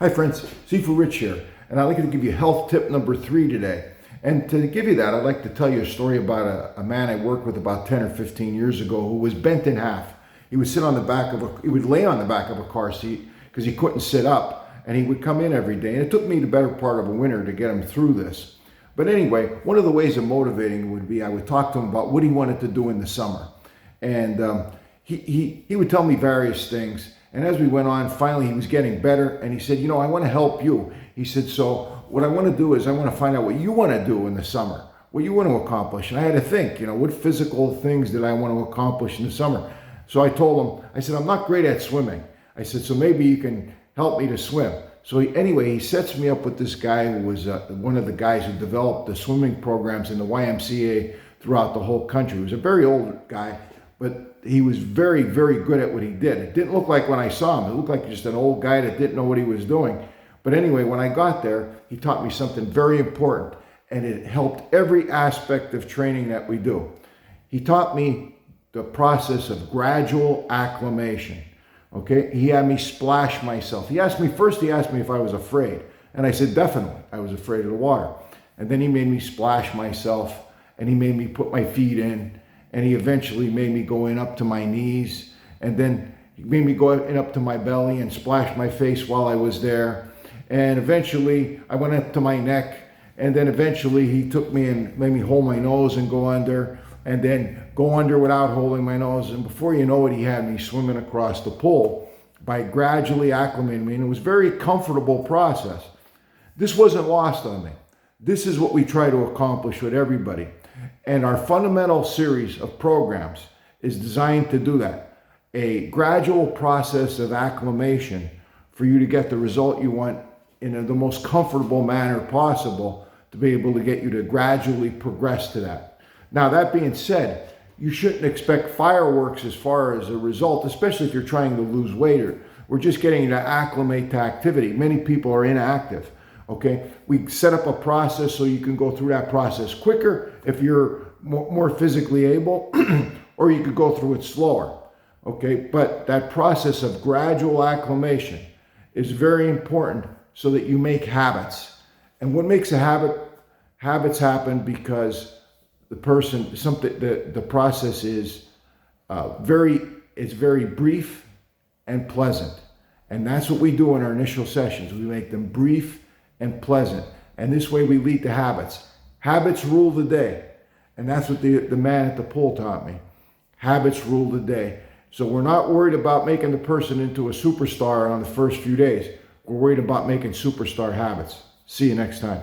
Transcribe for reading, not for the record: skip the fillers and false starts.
Hi friends, Seafood Rich here, and I'd like to give you health tip number 3 today. And to give you that, I'd like to tell you a story about a man I worked with about 10 or 15 years ago who was bent in half. He would sit on the back of he would lay on the back of a car seat because he couldn't sit up, and he would come in every day. And it took me the better part of a winter to get him through this. But anyway, one of the ways of motivating would be I would talk to him about what he wanted to do in the summer. And he would tell me various things. And as we went on, finally he was getting better, and he said, you know, I want to help you. He said, so what I want to do is I want to find out what you want to do in the summer, what you want to accomplish. And I had to think, you know, what physical things did I want to accomplish in the summer? So I told him, I said, I'm not great at swimming. I said, so maybe you can help me to swim. So anyway, he sets me up with this guy who was one of the guys who developed the swimming programs in the YMCA throughout the whole country. He was a very old guy, but he was very, very good at what he did. It didn't look like when I saw him. It looked like just an old guy that didn't know what he was doing. But anyway, when I got there, he taught me something very important, and it helped every aspect of training that we do. He taught me the process of gradual acclimation. Okay, he had me splash myself. He asked me if I was afraid. And I said, definitely, I was afraid of the water. And then he made me splash myself, and he made me put my feet in, and he eventually made me go in up to my knees, and then he made me go in up to my belly and splash my face while I was there. And eventually I went up to my neck, and then eventually he took me and made me hold my nose and go under, and then go under without holding my nose. And before you know it, he had me swimming across the pool by gradually acclimating me. And it was a very comfortable process. This wasn't lost on me. This is what we try to accomplish with everybody. And our fundamental series of programs is designed to do that. A gradual process of acclimation for you to get the result you want in the most comfortable manner possible, to be able to get you to gradually progress to that. Now, that being said, you shouldn't expect fireworks as far as a result, especially if you're trying to lose weight or we're just getting you to acclimate to activity. Many people are inactive. Okay, we set up a process so you can go through that process quicker if you're more physically able, or you could go through it slower. Okay, but that process of gradual acclimation is very important so that you make habits. And what makes a habit? Habits happen because the process is very brief and pleasant. And that's what we do in our initial sessions. We make them brief and pleasant. And this way we lead to habits. Habits rule the day. And that's what the man at the pool taught me. Habits rule the day. So we're not worried about making the person into a superstar on the first few days. We're worried about making superstar habits. See you next time.